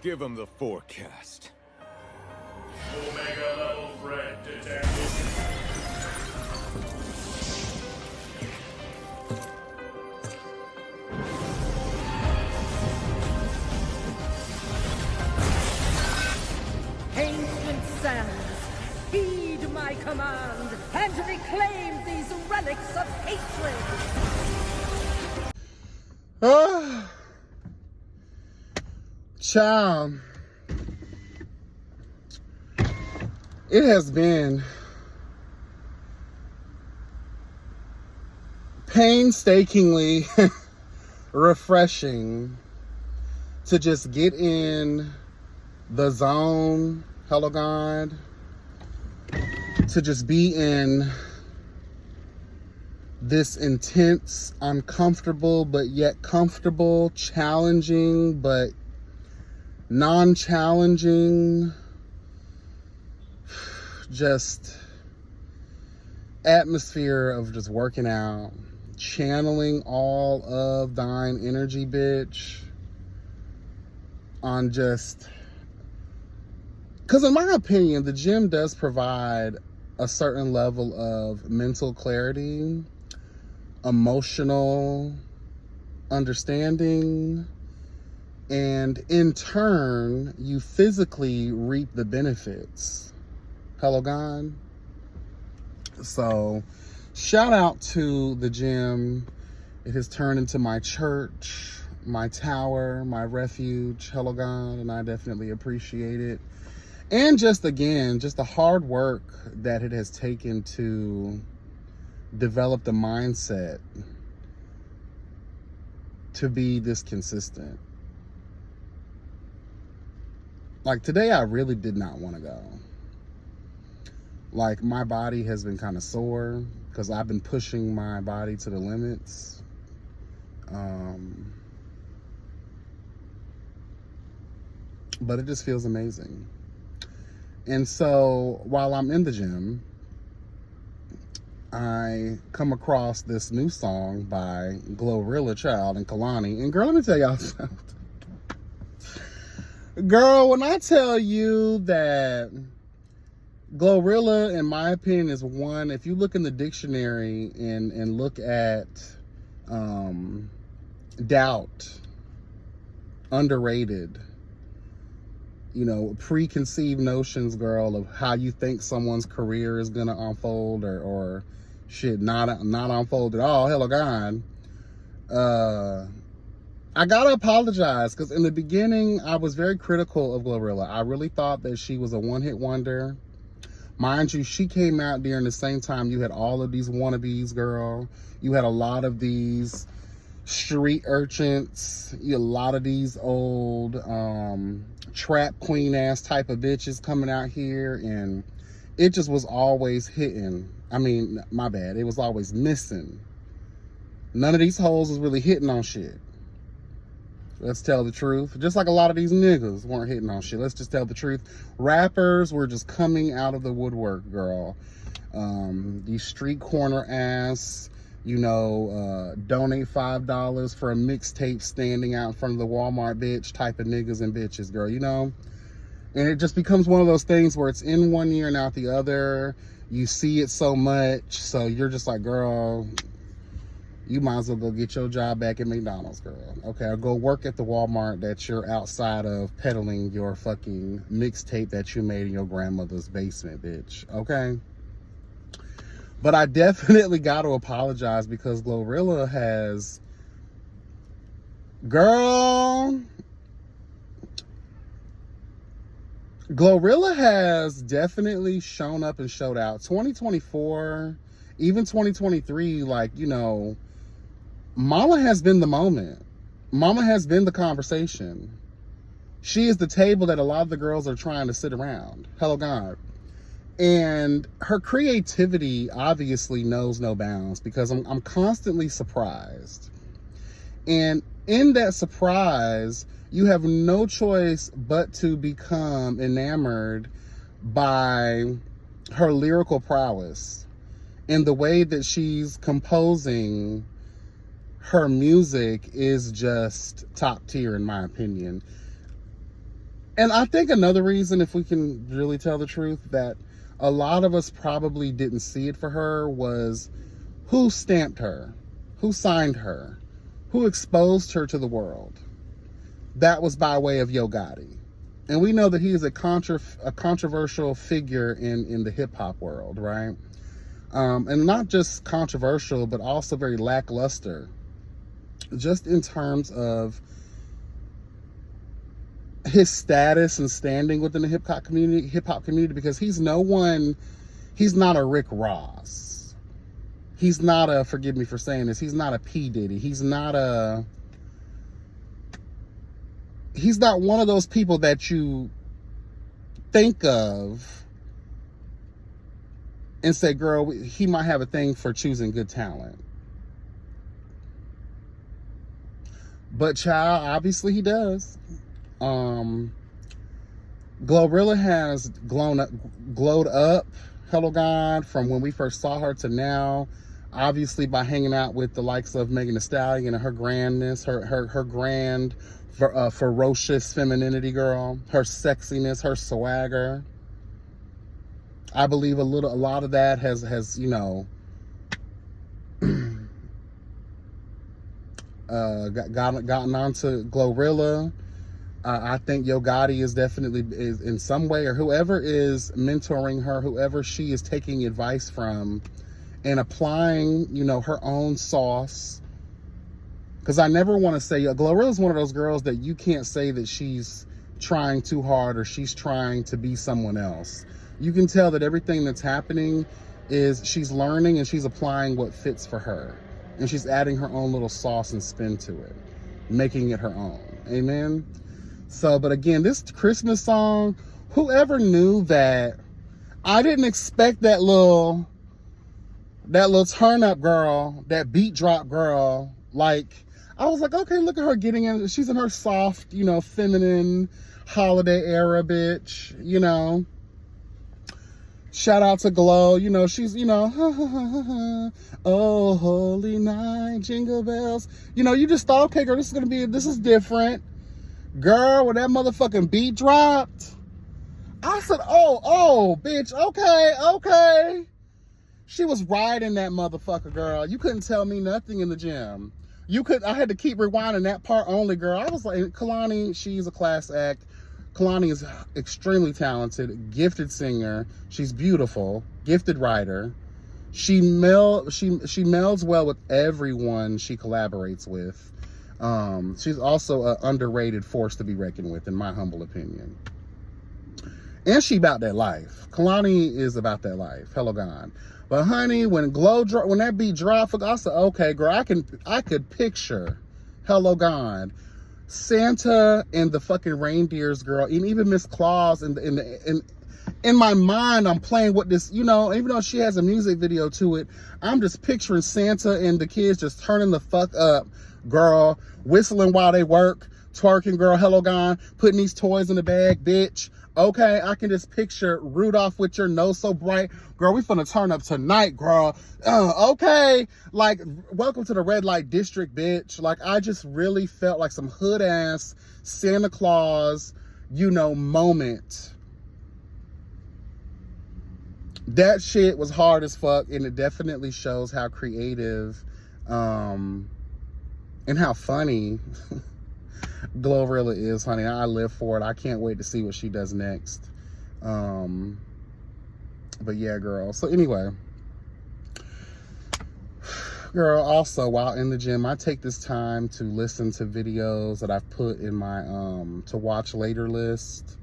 Give him the forecast. Omega level threat detected. Ancient sands, heed my command and reclaim these relics of hatred! Child, it has been painstakingly refreshing to just get in the zone, hello God, to just be in this intense, uncomfortable, but yet comfortable, challenging, but non-challenging, just atmosphere of just working out, channeling all of thine energy, bitch, on just, because in my opinion, the gym does provide a certain level of mental clarity, emotional understanding, and in turn, you physically reap the benefits. Hello, God. So, shout out to the gym. It has turned into my church, my tower, my refuge. Hello, God, and I definitely appreciate it. And just, again, just the hard work that it has taken to develop the mindset to be this consistent. Like today, I really did not want to go. Like my body has been kind of sore because I've been pushing my body to the limits. But it just feels amazing. And so while I'm in the gym, I come across this new song by Glorilla, Child, and Kalani. And girl, let me tell y'all something. Girl, when I tell you that Glorilla, in my opinion, is one, if you look in the dictionary and look at doubt, underrated, you know, preconceived notions, girl, of how you think someone's career is gonna unfold or shit, not unfold at all. Hello, God. I gotta apologize because in the beginning, I was very critical of Glorilla. I really thought that she was a one-hit wonder. Mind you, she came out during the same time you had all of these wannabes, girl. You had a lot of these street urchins, a lot of these old trap queen ass type of bitches coming out here, and it just was always hitting. I mean, my bad, it was always missing. None of these hoes was really hitting on shit. Let's tell the truth. Just like a lot of these niggas weren't hitting on shit. Let's just tell the truth. Rappers were just coming out of the woodwork, girl. These street corner ass, you know, donate $5 for a mixtape standing out in front of the Walmart bitch type of niggas and bitches, girl, you know? And it just becomes one of those things where it's in one ear and out the other. You see it so much, so you're just like, girl, you might as well go get your job back at McDonald's, girl. Okay, or go work at the Walmart that you're outside of peddling your fucking mixtape that you made in your grandmother's basement, bitch. Okay? But I definitely got to apologize because Glorilla has... Girl... Glorilla has definitely shown up and showed out. 2024, even 2023, like, you know... Mama has been the moment. Mama has been the conversation. She is the table that a lot of the girls are trying to sit around. Hello, God. And her creativity obviously knows no bounds because I'm constantly surprised. And in that surprise, you have no choice but to become enamored by her lyrical prowess and the way that she's composing. Her music is just top tier, in my opinion. And I think another reason, if we can really tell the truth, that a lot of us probably didn't see it for her was who stamped her, who signed her, who exposed her to the world. That was by way of Yo Gotti. And we know that he is a controversial figure in the hip-hop world, right? And not just controversial, but also very lackluster. Just in terms of his status and standing within the hip-hop community, because he's not a Rick Ross. He's not a, forgive me for saying this, he's not a P. Diddy. He's not one of those people that you think of and say, girl, he might have a thing for choosing good talent. But child, obviously he does. Glorilla has glowed up, hello God, from when we first saw her to now. Obviously by hanging out with the likes of Megan Thee Stallion and her grandness, her grand, ferocious femininity, girl, her sexiness, her swagger. I believe a lot of that has you know, gotten onto Glorilla. I think Yo Gotti is definitely in some way, or whoever is mentoring her, whoever she is taking advice from and applying, you know, her own sauce. Because I never want to say, Glorilla is one of those girls that you can't say that she's trying too hard or she's trying to be someone else. You can tell that everything that's happening is she's learning and she's applying what fits for her. And she's adding her own little sauce and spin to it, making it her own. Amen? So, but again, this Christmas song, whoever knew that, I didn't expect that little turn up girl, that beat drop girl. Like, I was like, okay, look at her getting in. She's in her soft, you know, feminine holiday era bitch, you know. Shout out to Glow, you know, she's, you know, oh, holy night, jingle bells. You know, you just thought, okay, girl, this is different. Girl, when that motherfucking beat dropped, I said, oh, bitch, okay. She was riding that motherfucker, girl. You couldn't tell me nothing in the gym. I had to keep rewinding that part only, girl. I was like, Kalani, she's a class act. Kalani is extremely talented, gifted singer. She's beautiful, gifted writer. She melds well with everyone she collaborates with. She's also an underrated force to be reckoned with, in my humble opinion. And she about that life. Kalani is about that life. Hello, God. But honey, when that beat dropped, I said, okay, girl, I could picture, hello, God, Santa and the fucking reindeers, girl, and even Miss Claus. In my mind, I'm playing with this, you know, even though she has a music video to it, I'm just picturing Santa and the kids just turning the fuck up, girl, whistling while they work, twerking, girl, hello, God, putting these toys in the bag, bitch. Okay, I can just picture Rudolph with your nose so bright. Girl, we finna turn up tonight, girl. Okay, like, welcome to the red light district, bitch. Like, I just really felt like some hood-ass Santa Claus, you know, moment. That shit was hard as fuck, and it definitely shows how creative and how funny Glorilla is, honey. I live for it. I can't wait to see what she does next. But yeah, girl. So anyway, girl, also while in the gym, I take this time to listen to videos that I've put in my to watch later list.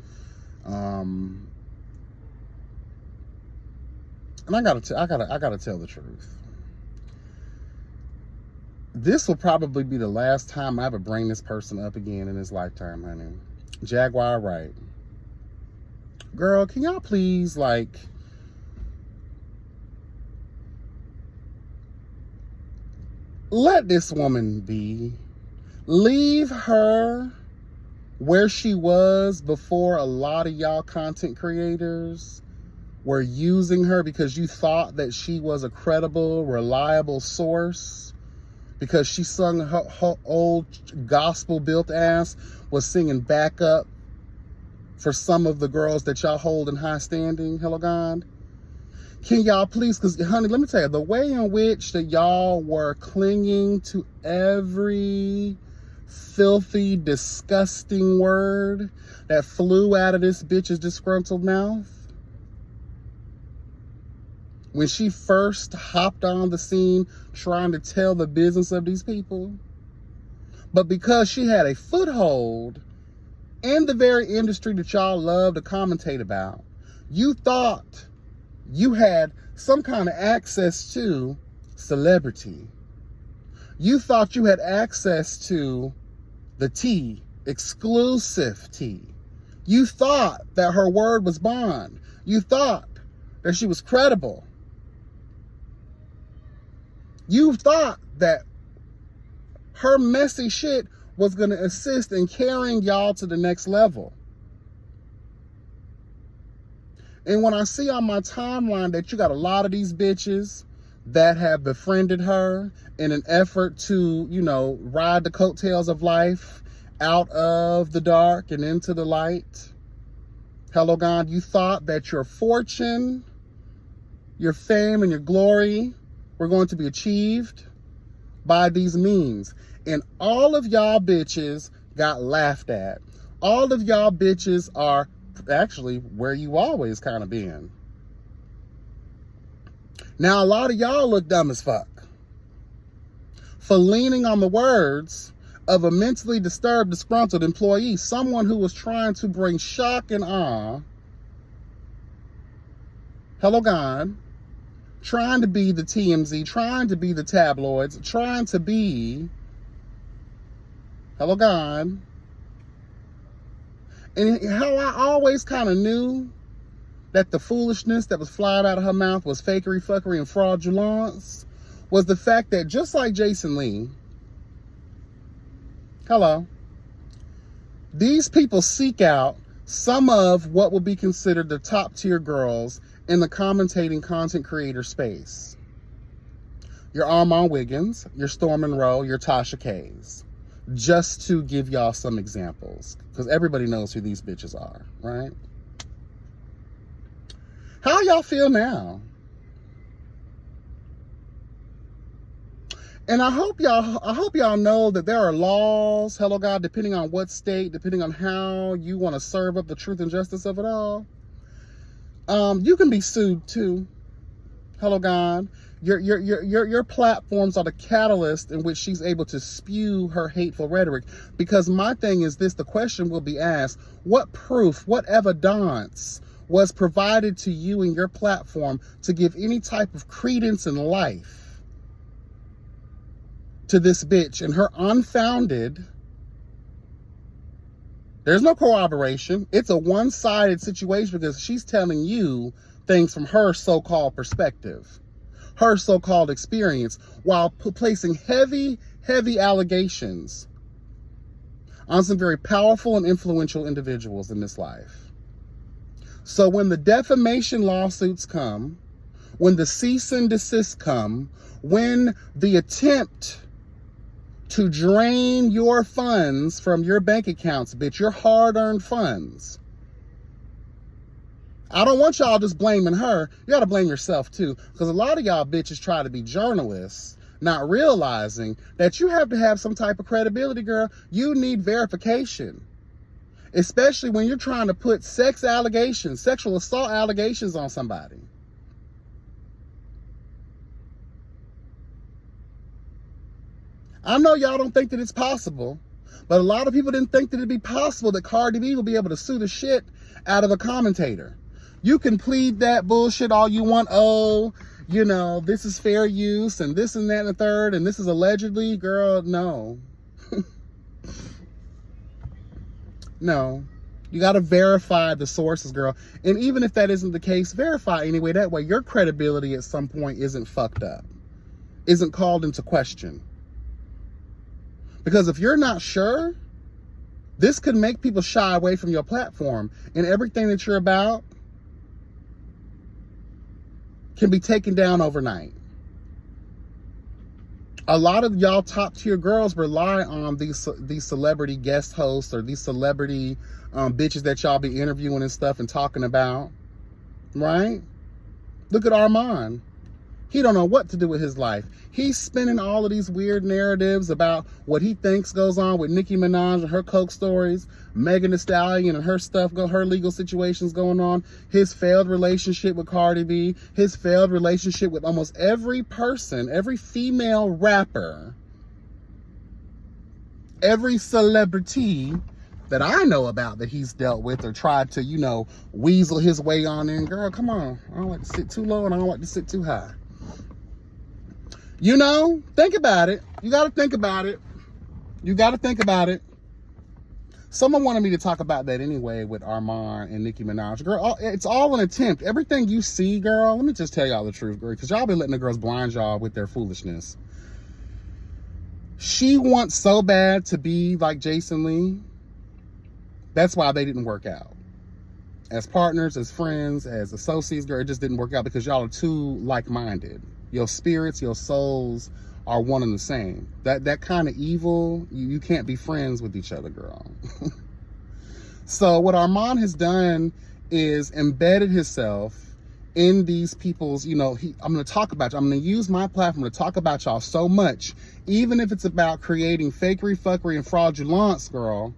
And I gotta tell the truth. This will probably be the last time I ever bring this person up again in his lifetime, honey. Jaguar, Wright. Girl, can y'all please, like, let this woman be. Leave her where she was before a lot of y'all content creators were using her because you thought that she was a credible, reliable source. Because she sung her old gospel-built ass was singing backup for some of the girls that y'all hold in high standing? Hello, God. Can y'all please, because, honey, let me tell you, the way in which that y'all were clinging to every filthy, disgusting word that flew out of this bitch's disgruntled mouth when she first hopped on the scene trying to tell the business of these people. But because she had a foothold in the very industry that y'all love to commentate about, you thought you had some kind of access to celebrity. You thought you had access to the tea, exclusive tea. You thought that her word was bond. You thought that she was credible. You thought that her messy shit was going to assist in carrying y'all to the next level. And when I see on my timeline that you got a lot of these bitches that have befriended her in an effort to, you know, ride the coattails of life out of the dark and into the light. Hello, God, you thought that your fortune, your fame, and your glory were going to be achieved by these means. And all of y'all bitches got laughed at. All of y'all bitches are actually where you always kind of been. Now, a lot of y'all look dumb as fuck for leaning on the words of a mentally disturbed, disgruntled employee, someone who was trying to bring shock and awe. Hello, God. Trying to be the TMZ, trying to be the tabloids, trying to be, hello, God. And how I always kind of knew that the foolishness that was flying out of her mouth was fakery, fuckery, and fraudulence was the fact that just like Jason Lee, hello, these people seek out some of what would be considered the top tier girls in the commentating content creator space. Your Armon Wiggins, your Storm Monroe, your Tasha K's. Just to give y'all some examples, because everybody knows who these bitches are, right? How y'all feel now? And I hope y'all know that there are laws, hello God, depending on what state, depending on how you want to serve up the truth and justice of it all. You can be sued too. Hello God. Your platforms are the catalyst in which she's able to spew her hateful rhetoric. Because my thing is this, the question will be asked, what proof, what evidence was provided to you and your platform to give any type of credence and life to this bitch and her unfounded, there's no corroboration. It's a one-sided situation because she's telling you things from her so-called perspective, her so-called experience, while placing heavy allegations on some very powerful and influential individuals in this life. So when the defamation lawsuits come, when the cease and desist come, when the attempt to drain your funds from your bank accounts, bitch, your hard-earned funds, I don't want y'all just blaming her. You got to blame yourself too, because a lot of y'all bitches try to be journalists, not realizing that you have to have some type of credibility, girl. You need verification, especially when you're trying to put sexual assault allegations on somebody. I know y'all don't think that it's possible, but a lot of people didn't think that it'd be possible that Cardi B would be able to sue the shit out of a commentator. You can plead that bullshit all you want. Oh, you know, this is fair use and this and that and the third, and this is allegedly, girl, no. No. You got to verify the sources, girl. And even if that isn't the case, verify anyway. That way your credibility at some point isn't fucked up, isn't called into question. Because if you're not sure, this could make people shy away from your platform, and everything that you're about can be taken down overnight. A lot of y'all top tier girls rely on these celebrity guest hosts or these celebrity bitches that y'all be interviewing and stuff and talking about, right? Look at Armon. He don't know what to do with his life. He's spinning all of these weird narratives about what he thinks goes on with Nicki Minaj and her coke stories, Megan Thee Stallion and her stuff, her legal situations going on, his failed relationship with Cardi B, his failed relationship with almost every person, every female rapper, every celebrity that I know about that he's dealt with or tried to, you know, weasel his way on in. Girl, come on. I don't like to sit too low and I don't like to sit too high. You know, think about it. You got to think about it. You got to think about it. Someone wanted me to talk about that anyway with Armon and Nicki Minaj. Girl, it's all an attempt. Everything you see, girl, let me just tell y'all the truth, girl, because y'all been letting the girls blind y'all with their foolishness. She wants so bad to be like Jason Lee. That's why they didn't work out. As partners, as friends, as associates, girl, it just didn't work out because y'all are too like-minded. Your spirits, your souls are one and the same. That kind of evil, you can't be friends with each other, girl. So what Armon has done is embedded himself in these people's, you know, I'm going to talk about you. I'm going to use my platform to talk about y'all so much, even if it's about creating fakery, fuckery, and fraudulence, girl,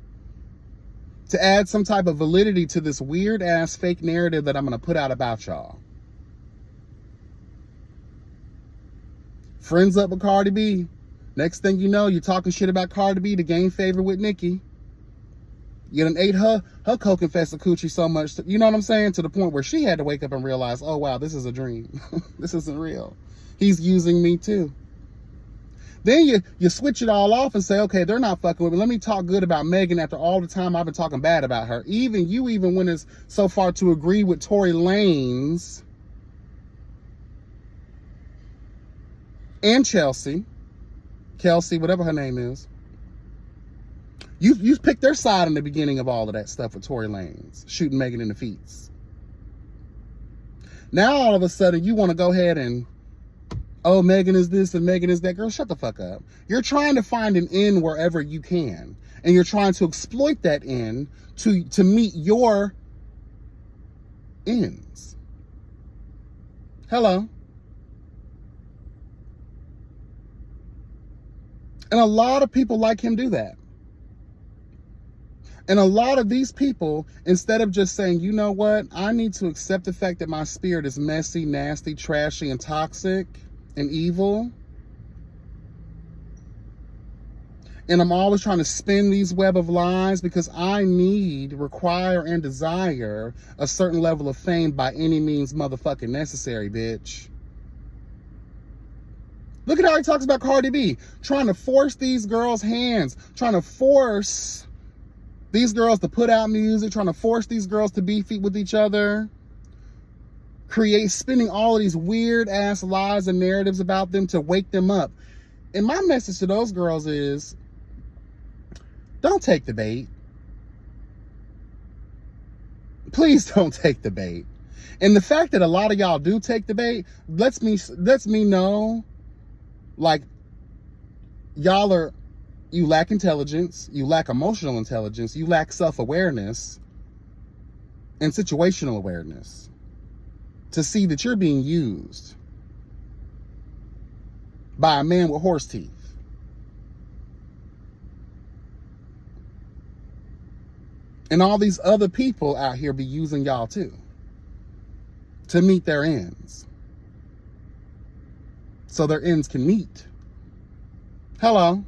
to add some type of validity to this weird ass fake narrative that I'm going to put out about y'all. Friends up with Cardi B. Next thing you know, you're talking shit about Cardi B to gain favor with Nicki. You done ate her coke infested coochie so much, you know what I'm saying? To the point where she had to wake up and realize, oh wow, this is a dream. This isn't real. He's using me too. Then you switch it all off and say, okay, they're not fucking with me. Let me talk good about Megan after all the time I've been talking bad about her. You even went as so far to agree with Tory Lanez and Kelsey, whatever her name is. You picked their side in the beginning of all of that stuff with Tory Lanez shooting Megan in the feet. Now all of a sudden you want to go ahead and, oh, Megan is this and Megan is that. Girl, shut the fuck up. You're trying to find an end wherever you can, and you're trying to exploit that end to meet your ends. Hello. And a lot of people like him do that. And a lot of these people, instead of just saying, you know what, I need to accept the fact that my spirit is messy, nasty, trashy, and toxic, and evil, and I'm always trying to spin these web of lies because I require, and desire a certain level of fame by any means motherfucking necessary, bitch. Look at how he talks about Cardi B, trying to force these girls' hands, trying to force these girls to put out music, trying to force these girls to be feet with each other, spinning all of these weird ass lies and narratives about them to wake them up. And my message to those girls is, don't take the bait. Please don't take the bait. And the fact that a lot of y'all do take the bait lets me know, like, you lack intelligence, you lack emotional intelligence, you lack self-awareness and situational awareness to see that you're being used by a man with horse teeth. And all these other people out here be using y'all too to meet their ends. So their ends can meet. Hello.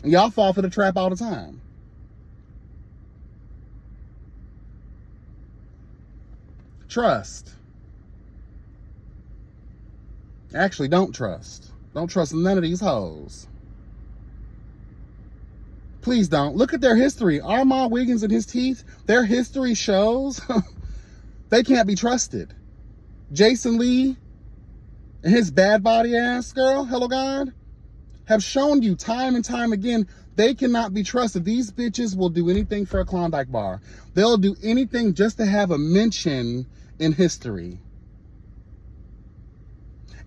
Y'all fall for the trap all the time. Trust. Actually, don't trust. Don't trust none of these hoes. Please don't. Look at their history. Armon, Wiggins, and his teeth, their history shows they can't be trusted. Jason Lee and his bad body ass, girl, hello God, have shown you time and time again they cannot be trusted. These bitches will do anything for a Klondike bar. They'll do anything just to have a mention in history.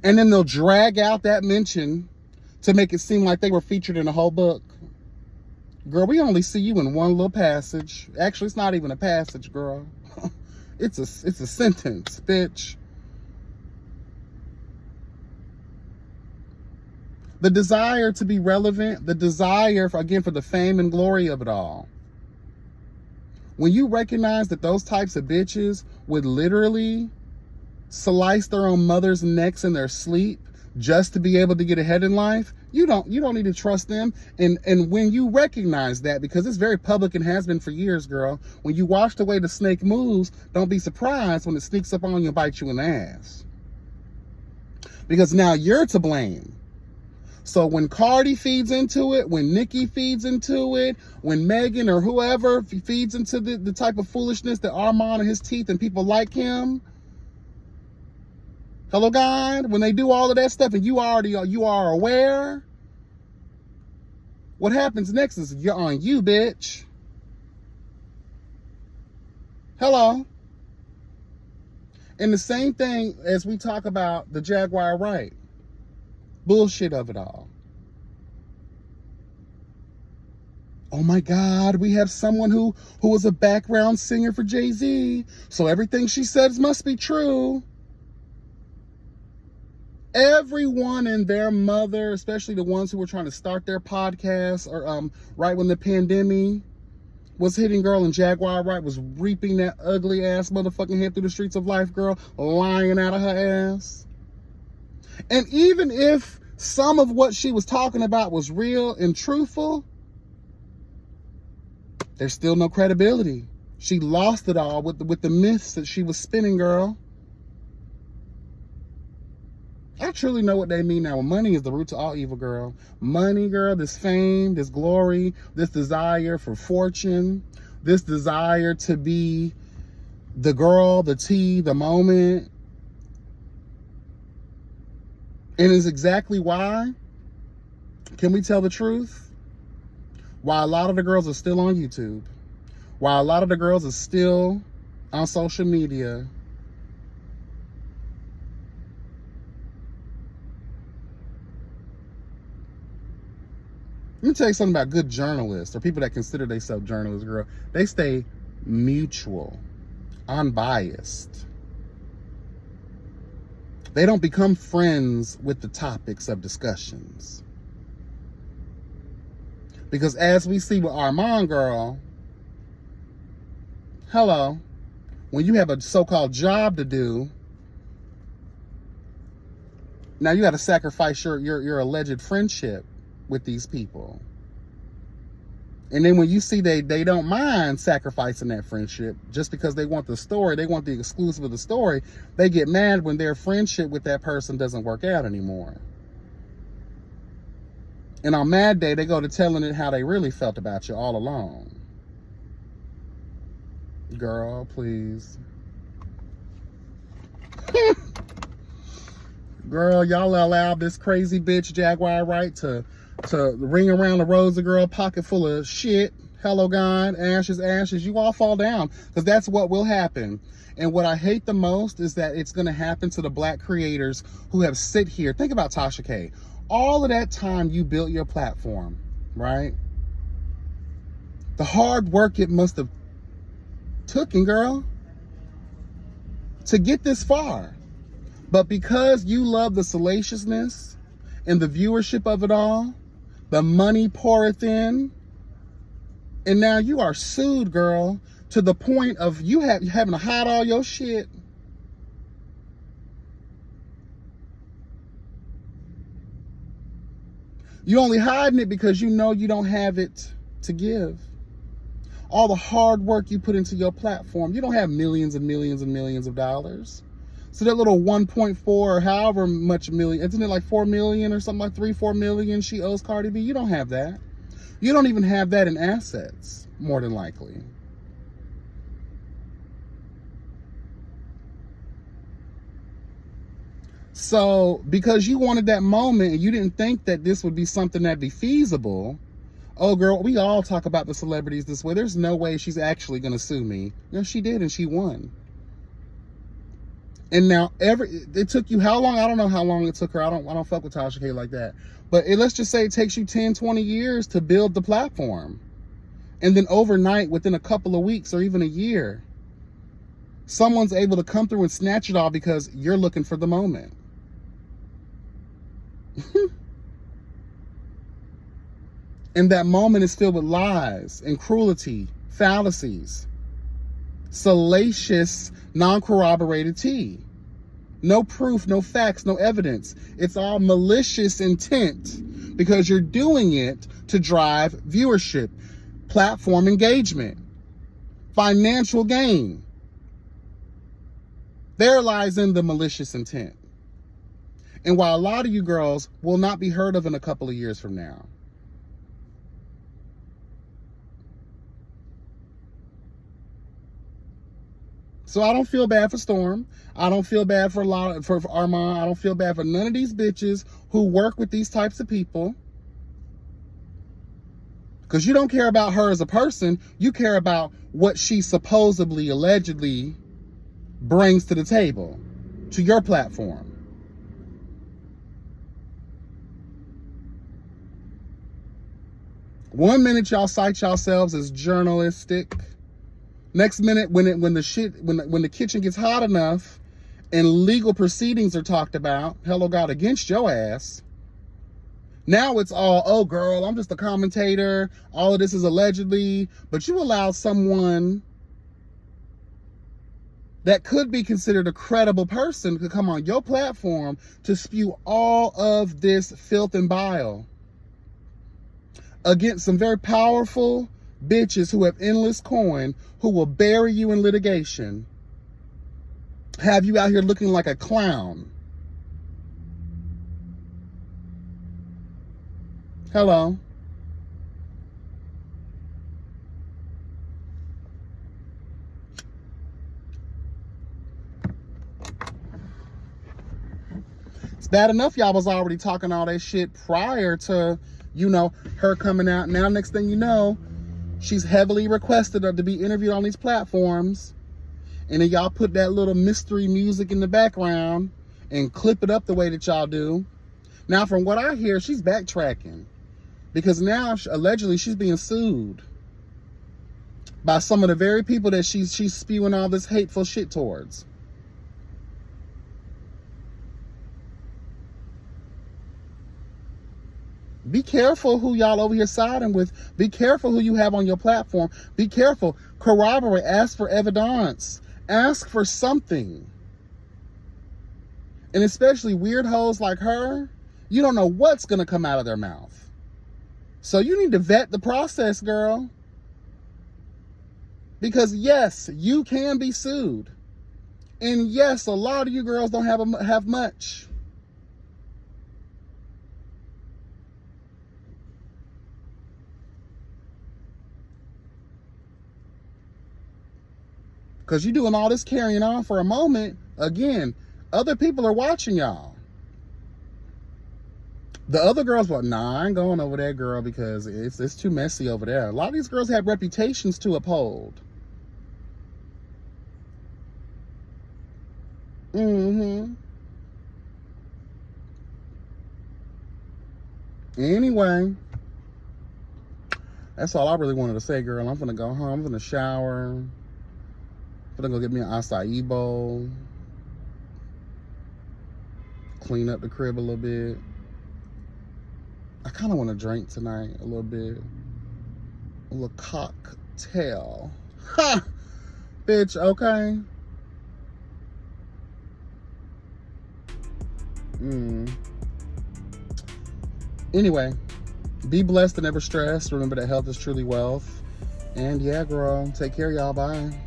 And then they'll drag out that mention to make it seem like they were featured in a whole book. Girl, we only see you in one little passage. Actually, it's not even a passage, girl. It's a sentence, bitch. The desire to be relevant, the desire, for the fame and glory of it all. When you recognize that those types of bitches would literally slice their own mother's necks in their sleep just to be able to get ahead in life, you don't need to trust them. And when you recognize that, because it's very public and has been for years, girl, when you watch the way the snake moves, don't be surprised when it sneaks up on you and bites you in the ass. Because now you're to blame. So when Cardi feeds into it, when Nicki feeds into it, when Megan or whoever feeds into the type of foolishness that Armon and his teeth and people like him, hello, God, when they do all of that stuff and you are aware, what happens next is you're on you, bitch. Hello. And the same thing as we talk about the Jaguar Wright. Bullshit of it all. Oh my God, we have someone who was a background singer for Jay-Z, so everything she says must be true. Everyone and their mother, especially the ones who were trying to start their podcast or right when the pandemic was hitting, girl, and Jaguar Wright was reaping that ugly ass motherfucking head through the streets of life, girl, lying out of her ass. And even if some of what she was talking about was real and truthful, there's still no credibility. She lost it all with the myths that she was spinning, girl. I truly know what they mean now. Money is the root to all evil, girl. Money, girl, this fame, this glory, this desire for fortune, this desire to be the girl, the tea, the moment. And is exactly why, can we tell the truth? Why a lot of the girls are still on YouTube. Why a lot of the girls are still on social media. Let me tell you something about good journalists or people that consider themselves journalists, girl. They stay mutual, unbiased. They don't become friends with the topics of discussions. Because as we see with Armon, girl, hello, when you have a so-called job to do, now you got to sacrifice your alleged friendship with these people. And then when you see they don't mind sacrificing that friendship just because they want the story, they want the exclusive of the story, they get mad when their friendship with that person doesn't work out anymore. And on Mad Day, they go to telling it how they really felt about you all along. Girl, please. Girl, y'all allowed this crazy bitch Jaguar Wright to ring around the rosy girl pocket full of shit. Hello, God, ashes, ashes. You all fall down because that's what will happen. And what I hate the most is that it's going to happen to the black creators who have sit here. Think about Tasha K. All of that time you built your platform, right? The hard work it must have taken, girl, to get this far. But because you love the salaciousness and the viewership of it all, the money poureth in, and now you are sued, girl, to the point of you having to hide all your shit. You only hiding it because you know you don't have it to give. All the hard work you put into your platform, you don't have millions and millions and millions of dollars. So that little 1.4 or however much million, isn't it like 4 million or something like 3-4 million she owes Cardi B? You don't have that. You don't even have that in assets, more than likely. So because you wanted that moment and you didn't think that this would be something that'd be feasible, oh girl, we all talk about the celebrities this way. There's no way she's actually going to sue me. No, she did, and she won. And now it took you how long? I don't know how long it took her. I don't fuck with Tasha K like that. But let's just say it takes you 10, 20 years to build the platform. And then overnight, within a couple of weeks or even a year, someone's able to come through and snatch it all because you're looking for the moment. And that moment is filled with lies and cruelty, fallacies, salacious, non-corroborated tea. No proof, no facts, no evidence. It's all malicious intent because you're doing it to drive viewership, platform engagement, financial gain. There lies in the malicious intent. And while a lot of you girls will not be heard of in a couple of years from now, so I don't feel bad for Storm. I don't feel bad for Armon. I don't feel bad for none of these bitches who work with these types of people. Because you don't care about her as a person. You care about what she supposedly, allegedly brings to the table, to your platform. One minute y'all cite yourselves as journalistic. Next minute, when the kitchen gets hot enough and legal proceedings are talked about, hello God, against your ass, now it's all, oh girl, I'm just a commentator, all of this is allegedly, but you allow someone that could be considered a credible person to come on your platform to spew all of this filth and bile against some very powerful bitches who have endless coin, who will bury you in litigation, have you out here looking like a clown. Hello. It's bad enough y'all was already talking all that shit prior to, you know, her coming out. Now, next thing you know, she's heavily requested to be interviewed on these platforms. And then y'all put that little mystery music in the background and clip it up the way that y'all do. Now, from what I hear, she's backtracking. Because now, allegedly, she's being sued by some of the very people that she's spewing all this hateful shit towards. Be careful who y'all over here siding with. Be careful who you have on your platform. Be careful. Corroborate. Ask for evidence. Ask for something. And especially weird hoes like her, you don't know what's going to come out of their mouth. So you need to vet the process, girl. Because yes, you can be sued. And yes, a lot of you girls don't have much. Because you're doing all this carrying on for a moment. Again, other people are watching y'all. The other girls were, nah, I ain't going over there, girl, because it's too messy over there. A lot of these girls have reputations to uphold. Anyway, that's all I really wanted to say, girl. I'm gonna go home. I'm gonna shower. I'm gonna go get me an acai bowl. Clean up the crib a little bit. I kind of want to drink tonight a little bit. A little cocktail. Ha! Bitch, okay? Anyway, be blessed and never stressed. Remember that health is truly wealth. And yeah, girl, take care, y'all. Bye.